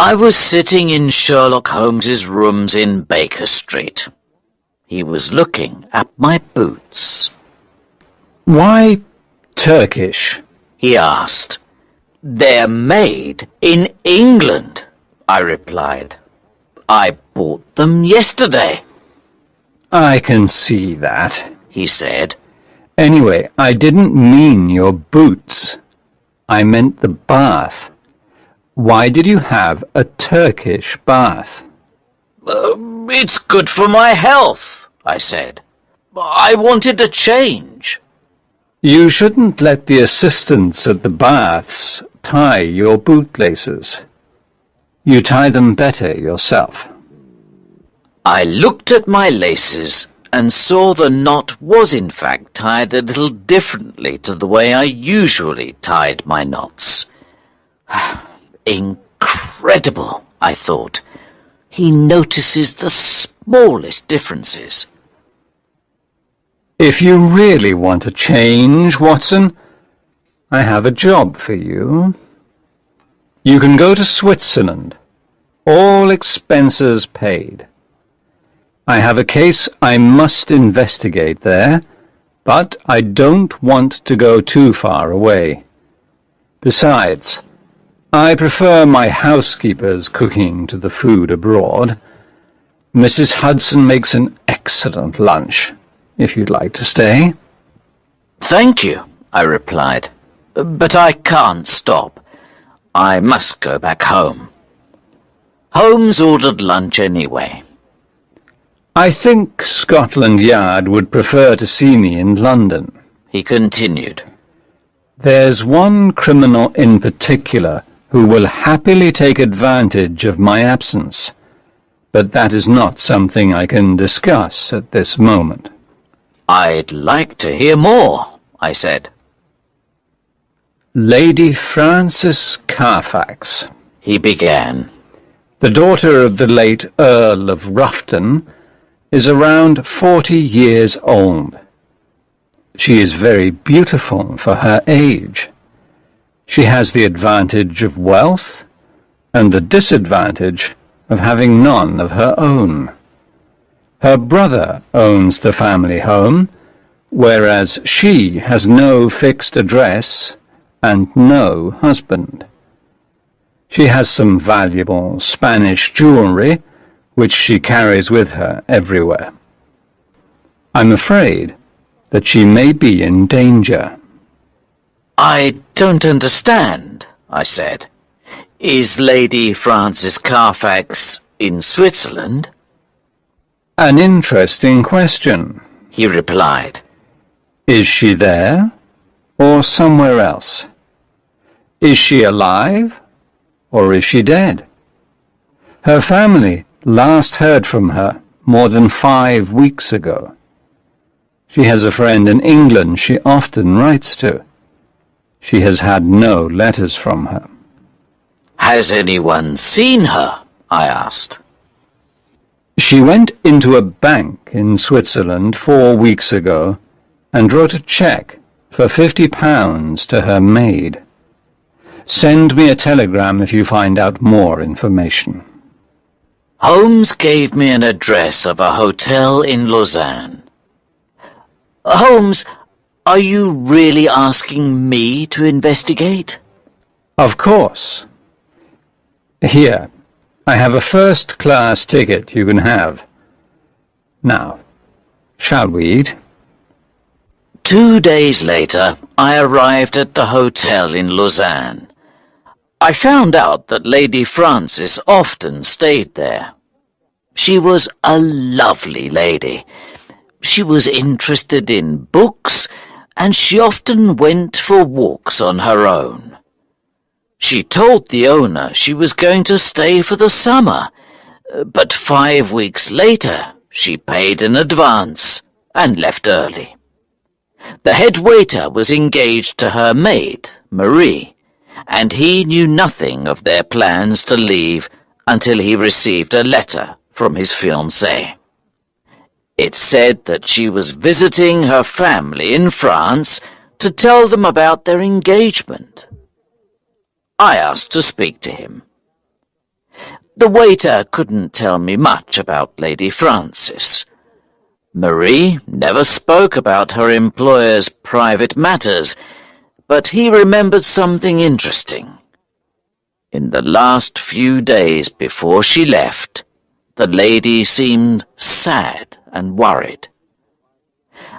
I was sitting in Sherlock Holmes's rooms in Baker Street. He was looking at my boots. "Why Turkish?" he asked. "They're made in England," I replied. "I bought them yesterday." "I can see that," he said. "Anyway, I didn't mean your boots. I meant the bath. Why did you have a Turkish bath?" It's good for my health," I said. "I wanted a change." "You shouldn't let the assistants at the baths tie your bootlaces. You tie them better yourself." I looked at my laces and saw the knot was in fact tied a little differently to the way I usually tied my knots. Incredible, I thought. He notices the smallest differences. "If you really want a change, Watson, I have a job for you. You can go to Switzerland, all expenses paid. I have a case I must investigate there, but I don't want to go too far away. Besides, I prefer my housekeeper's cooking to the food abroad. Mrs. Hudson makes an excellent lunch, if you'd like to stay." "Thank you," I replied, "but I can't stop. I must go back home." Holmes ordered lunch anyway. "I think Scotland Yard would prefer to see me in London," he continued. "There's one criminal in particular who will happily take advantage of my absence, but that is not something I can discuss at this moment." "I'd like to hear more," I said. "Lady Frances Carfax," he began, "the daughter of the late Earl of Ruffton, is around 40 years old. She is very beautiful for her age. She has the advantage of wealth and the disadvantage of having none of her own. Her brother owns the family home, whereas she has no fixed address and no husband. She has some valuable Spanish jewelry, which she carries with her everywhere. I'm afraid that she may be in danger." "I don't understand," I said. "Is Lady Frances Carfax in Switzerland?" "An interesting question," he replied. "Is she there or somewhere else? Is she alive or is she dead? Her family last heard from her more than 5 weeks ago. She has a friend in England she often writes to. She has had no letters from her." "Has anyone seen her?" I asked. "She went into a bank in Switzerland 4 weeks ago and wrote a cheque for £50 to her maid. Send me a telegram if you find out more information." Holmes gave me an address of a hotel in Lausanne. "Holmes, are you really asking me to investigate?" "Of course. Here, I have a first-class ticket you can have. Now, shall we eat?" 2 days later, I arrived at the hotel in Lausanne. I found out that Lady Frances often stayed there. She was a lovely lady. She was interested in books, and she often went for walks on her own. She told the owner she was going to stay for the summer, but 5 weeks later she paid in advance and left early. The head waiter was engaged to her maid, Marie, and he knew nothing of their plans to leave until he received a letter from his fiancée. It said that she was visiting her family in France to tell them about their engagement. I asked to speak to him. The waiter couldn't tell me much about Lady Frances. Marie never spoke about her employer's private matters, but he remembered something interesting. In the last few days before she left, the lady seemed sad and worried.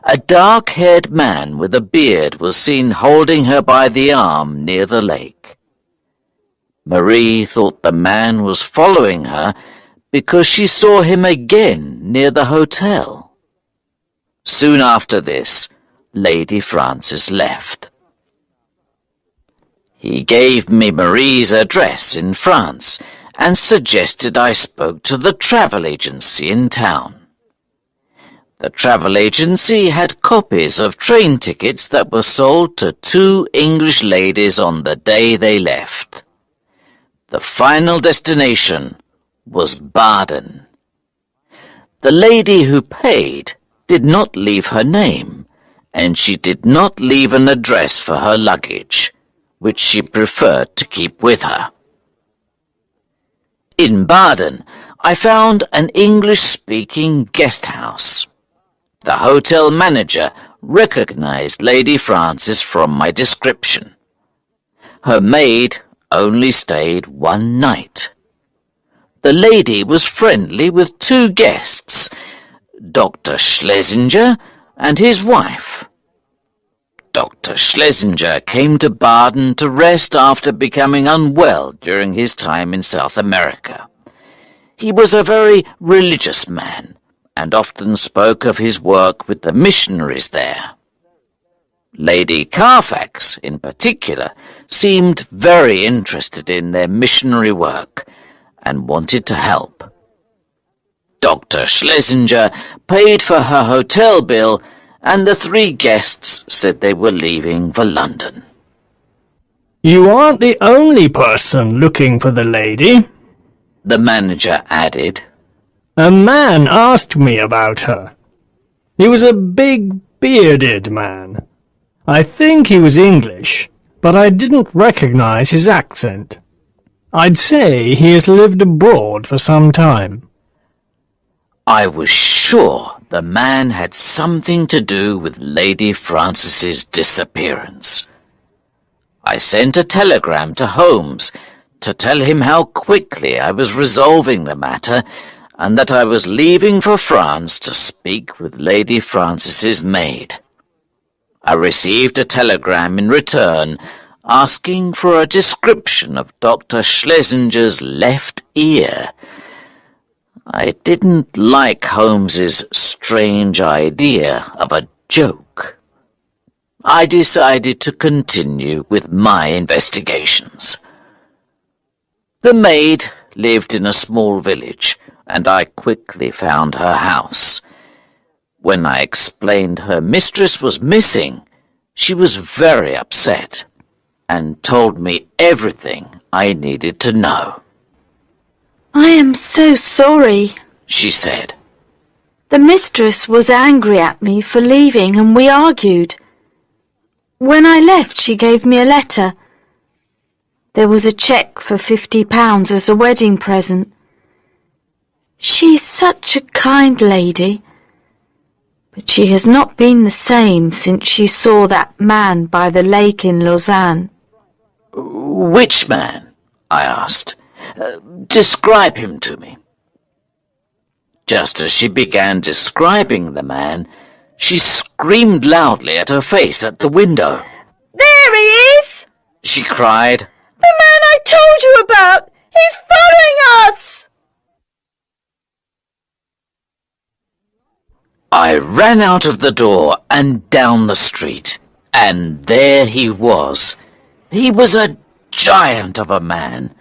A dark-haired man with a beard was seen holding her by the arm near the lake. Marie thought the man was following her because she saw him again near the hotel. Soon after this, Lady Frances left. He gave me Marie's address in France and suggested I spoke to the travel agency in town. The travel agency had copies of train tickets that were sold to 2 English ladies on the day they left. The final destination was Baden. The lady who paid did not leave her name, and she did not leave an address for her luggage, which she preferred to keep with her. In Baden, I found an English-speaking guest house. The hotel manager recognized Lady Frances from my description. Her maid only stayed 1 night. The lady was friendly with 2 guests, Dr. Schlesinger and his wife. Dr. Schlesinger came to Baden to rest after becoming unwell during his time in South America. He was a very religious man and often spoke of his work with the missionaries there. Lady Carfax, in particular, seemed very interested in their missionary work and wanted to help. Dr. Schlesinger paid for her hotel bill, and the 3 guests said they were leaving for London. "You aren't the only person looking for the lady," the manager added. "A man asked me about her. He was a big, bearded man. I think he was English, but I didn't recognize his accent. I'd say he has lived abroad for some time." I was sure the man had something to do with Lady Frances's disappearance. I sent a telegram to Holmes to tell him how quickly I was resolving the matter and that I was leaving for France to speak with Lady Frances's maid. I received a telegram in return asking for a description of Dr. Schlesinger's left ear. I didn't like Holmes's strange idea of a joke. I decided to continue with my investigations. The maid lived in a small village, and I quickly found her house. When I explained her mistress was missing, she was very upset and told me everything I needed to know. "I am so sorry," she said. "The mistress was angry at me for leaving and we argued. When I left, she gave me a letter. There was a cheque for £50 as a wedding present. She's such a kind lady, but she has not been the same since she saw that man by the lake in Lausanne." "Which man?" I asked. "Describe him to me." Just as she began describing the man, she screamed loudly at her face at the window. "There he is!" she cried. "The man I told you about! He's following us!" I ran out of the door and down the street, and there he was. He was a giant of a man.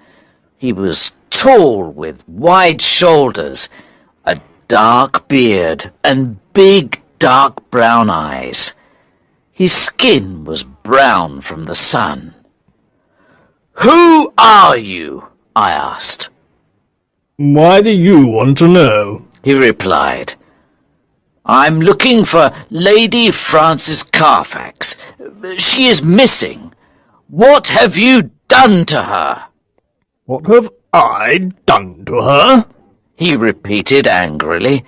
He was tall with wide shoulders, a dark beard, and big dark brown eyes. His skin was brown from the sun. "Who are you?" I asked. "Why do you want to know?" He replied. "I'm looking for Lady Frances Carfax. She is missing. What have you done to her?" "What have I done to her?" he repeated angrily.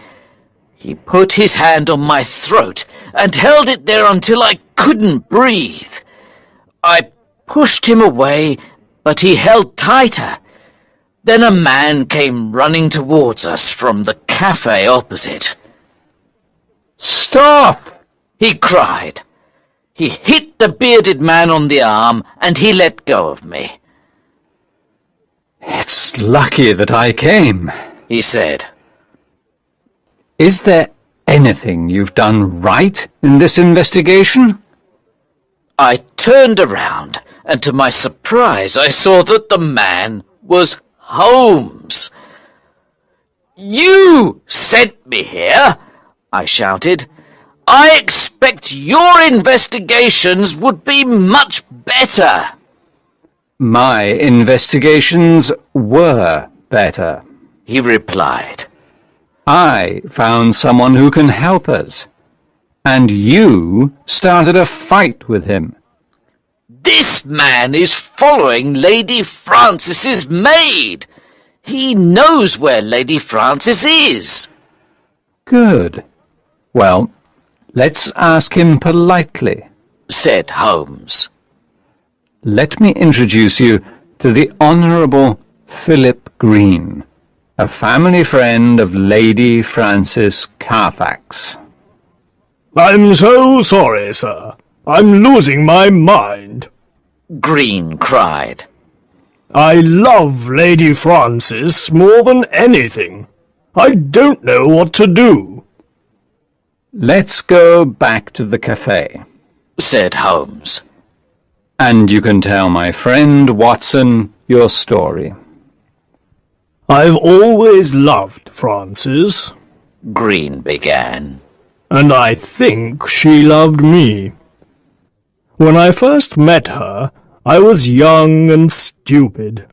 He put his hand on my throat and held it there until I couldn't breathe. I pushed him away, but he held tighter. Then a man came running towards us from the cafe opposite. "Stop!" he cried. He hit the bearded man on the arm and he let go of me. "It's lucky that I came," he said. "Is there anything you've done right in this investigation?" I turned around, and to my surprise I saw that the man was Holmes. "You sent me here," I shouted. "I expect your investigations would be much better." "My investigations were better," he replied. "I found someone who can help us, and you started a fight with him." "This man is following Lady Frances's maid. He knows where Lady Frances is." "Good. Well, let's ask him politely," said Holmes. "Let me introduce you to the Honourable Philip Green, a family friend of Lady Frances Carfax." "I'm so sorry, sir. I'm losing my mind." Green cried. "I love Lady Frances more than anything. I don't know what to do." "Let's go back to the cafe," said Holmes. "and you can tell my friend Watson your story." "I've always loved Frances, Green began. and I think she loved me. When I first met her, I was young and stupid.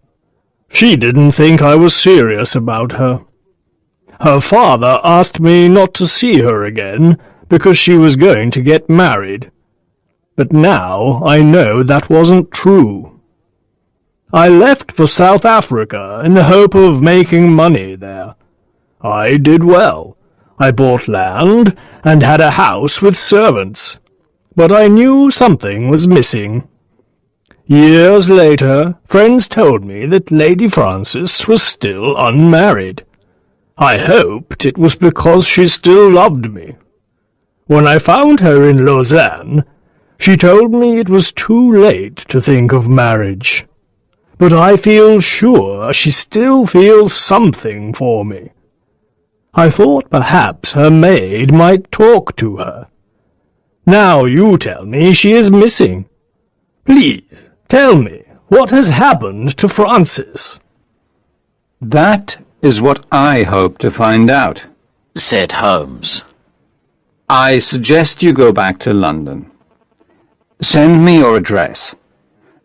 She didn't think I was serious about her. Her father asked me not to see her again because she was going to get married. But now I know that wasn't true. I left for South Africa in the hope of making money there. I did well. I bought land and had a house with servants. But I knew something was missing. Years later, friends told me that Lady Frances was still unmarried. I hoped it was because she still loved me. When I found her in Lausanne, she told me it was too late to think of marriage. But I feel sure she still feels something for me. I thought perhaps her maid might talk to her. Now you tell me she is missing. Please, tell me, what has happened to Frances?" "That is what I hope to find out," said Holmes. "I suggest you go back to London. Send me your address.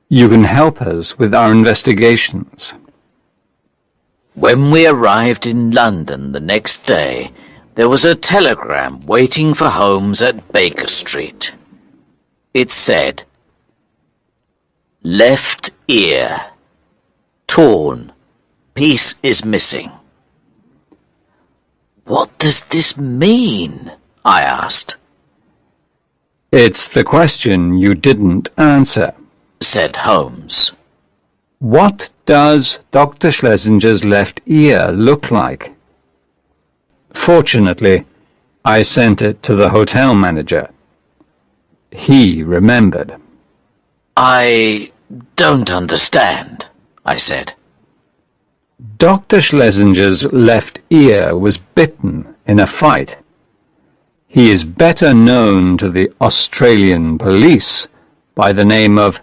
You can help us with our investigations." When we arrived in London the next day, there was a telegram waiting for Holmes at Baker Street. It said, "Left ear. Torn. Piece is missing." "What does this mean?" I asked. "It's the question you didn't answer," said Holmes. "What does Dr. Schlesinger's left ear look like?" Fortunately, I sent it to the hotel manager. He remembered. "I don't understand," I said. Dr. Schlesinger's left ear was bitten in a fight. He is better known to the Australian police by the name of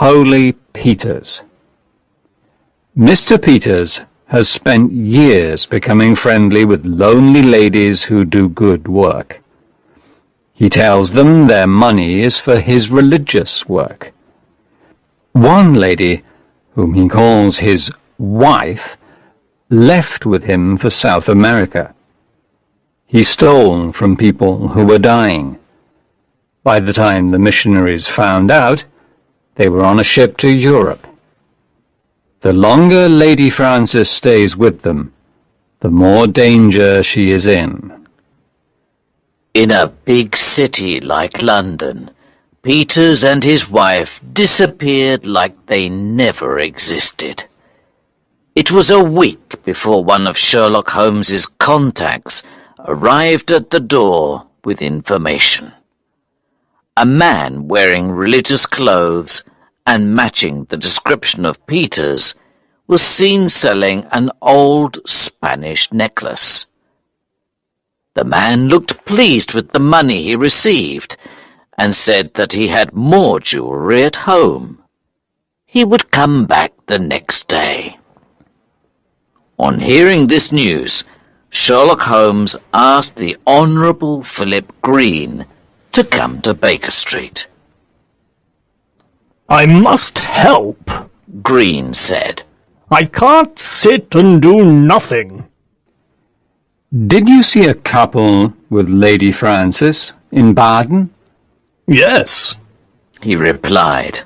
Holy Peters. Mr. Peters has spent years becoming friendly with lonely ladies who do good work. He tells them their money is for his religious work. One lady, whom he calls his wife, left with him for South America. He stole from people who were dying. By the time the missionaries found out, they were on a ship to Europe. The longer Lady Frances stays with them, the more danger she is in. In a big city like London, Peters and his wife disappeared like they never existed. It was a week before one of Sherlock Holmes's contacts arrived at the door with information. A man wearing religious clothes and matching the description of Peters was seen selling an old Spanish necklace. The man looked pleased with the money he received and said that he had more jewellery at home. He would come back the next day. On hearing this news, Sherlock Holmes asked the Honourable Philip Green to come to Baker Street. I must help, Green said. I can't sit and do nothing. Did you see a couple with Lady Frances in Baden? Yes. He replied.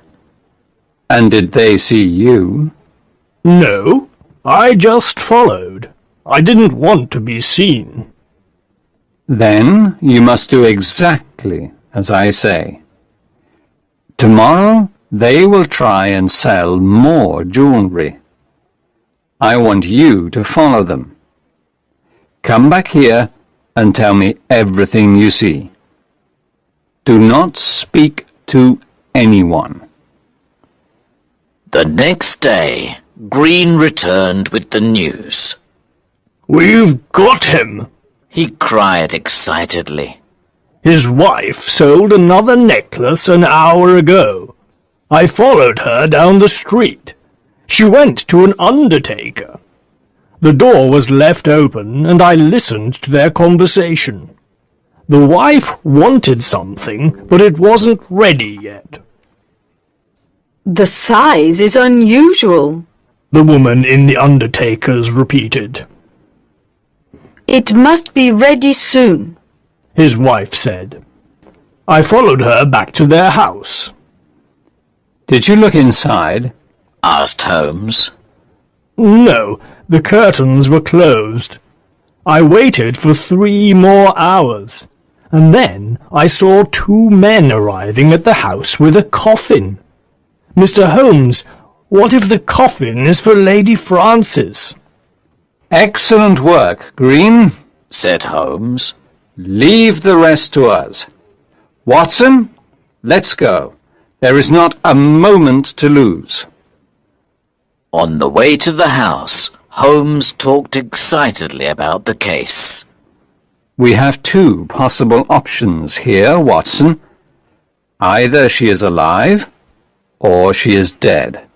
And did they see you? No, I just followed. I didn't want to be seen. Then you must do exactly as I say. Tomorrow they will try and sell more jewellery. I want you to follow them. Come back here and tell me everything you see. Do not speak to anyone. The next day, Green returned with the news. We've got him. He cried excitedly. His wife sold another necklace an hour ago. I followed her down the street. She went to an undertaker. The door was left open, and I listened to their conversation. The wife wanted something, but it wasn't ready yet. The size is unusual. The woman in the undertaker's repeated. It must be ready soon. His wife said. I followed her back to their house. Did you look inside? Asked Holmes. No, the curtains were closed. I waited for 3 more hours, and then I saw 2 men arriving at the house with a coffin. Mr. Holmes, what if the coffin is for Lady Frances? Excellent work, Green, Said Holmes. Leave the rest to us. Watson, let's go. There is not a moment to lose. On the way to the house, Holmes talked excitedly about the case. We have 2 possible options here, Watson. Either she is alive, or she is dead.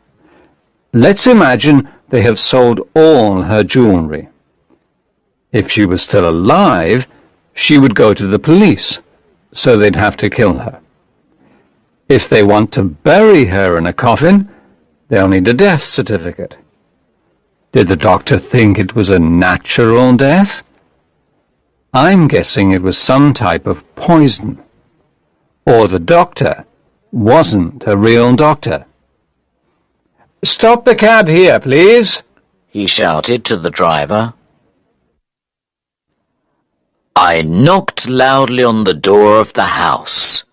Let's imagine they have sold all her jewellery. If she was still alive, she would go to the police, so they'd have to kill her. If they want to bury her in a coffin, they'll need a death certificate. Did the doctor think it was a natural death? I'm guessing it was some type of poison. Or the doctor wasn't a real doctor. Stop the cab here, please, He shouted to the driver. I knocked loudly on the door of the house.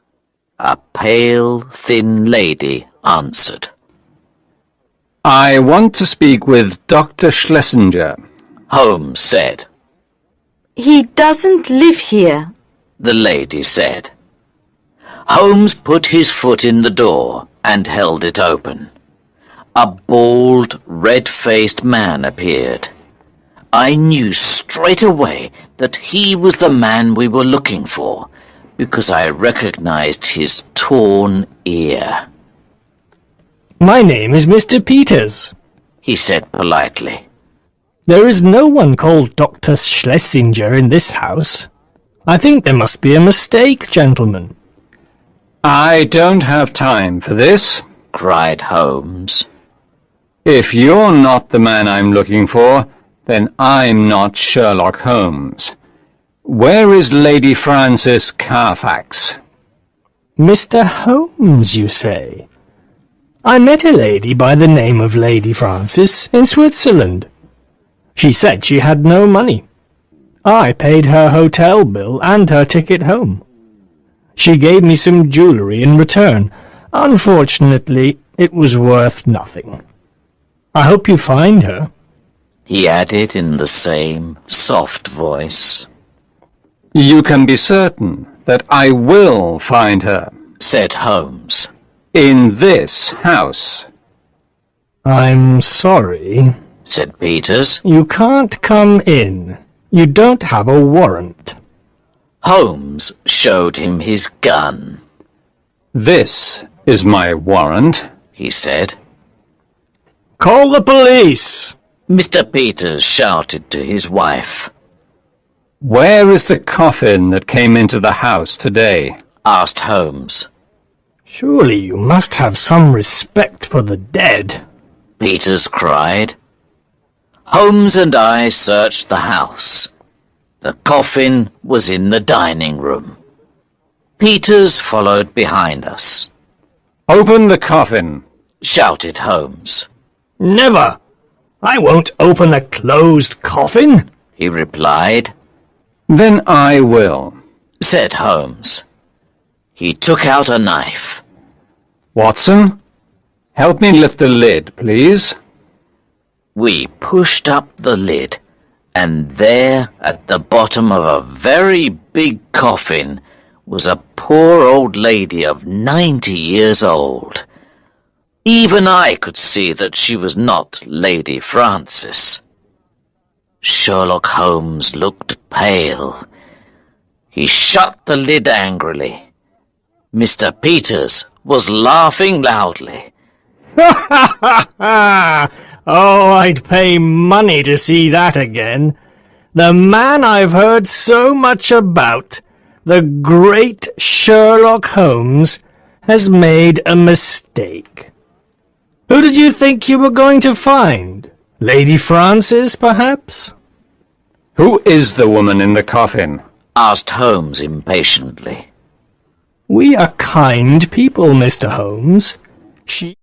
A pale, thin lady answered. I want to speak with Dr. Schlesinger. Holmes said. He doesn't live here. The lady said. Holmes put his foot in the door and held it open. A bald, red-faced man appeared. I knew straight away that he was the man we were looking for, because I recognized his torn ear. My name is Mr. Peters, He said politely. There is no one called Dr. Schlesinger in this house. I think there must be a mistake, gentlemen. I don't have time for this. Cried Holmes. If you're not the man I'm looking for, then I'm not Sherlock Holmes. Where is Lady Frances Carfax? Mr. Holmes, you say? I met a lady by the name of Lady Frances in Switzerland. She said she had no money. I paid her hotel bill and her ticket home. She gave me some jewellery in return. Unfortunately, it was worth nothing. I hope you find her," he added in the same soft voice. "You can be certain that I will find her, Said Holmes. in this house." "I'm sorry. Said Peters. You can't come in. You don't have a warrant." Holmes showed him his gun. "This is my warrant." He said. "Call the police!" Mr. Peters shouted to his wife. "Where is the coffin that came into the house today?" Asked Holmes. "Surely you must have some respect for the dead." Peters cried. Holmes and I searched the house. The coffin was in the dining room. Peters followed behind us. "Open the coffin." Shouted Holmes. "Never! I won't open a closed coffin." He replied. "Then I will." Said Holmes. He took out a knife. "Watson, help me lift the lid, please." We pushed up the lid, and there, at the bottom of a very big coffin, was a poor old lady of 90 years old. Even I could see that she was not Lady Frances. Sherlock Holmes looked pale. He shut the lid angrily. Mr. Peters was laughing loudly. Oh, I'd pay money to see that again. The man I've heard so much about, the great Sherlock Holmes, has made a mistake. Who did you think you were going to find? Lady Frances, perhaps?" "Who is the woman in the coffin?" Asked Holmes impatiently. "We are kind people, Mr. Holmes. She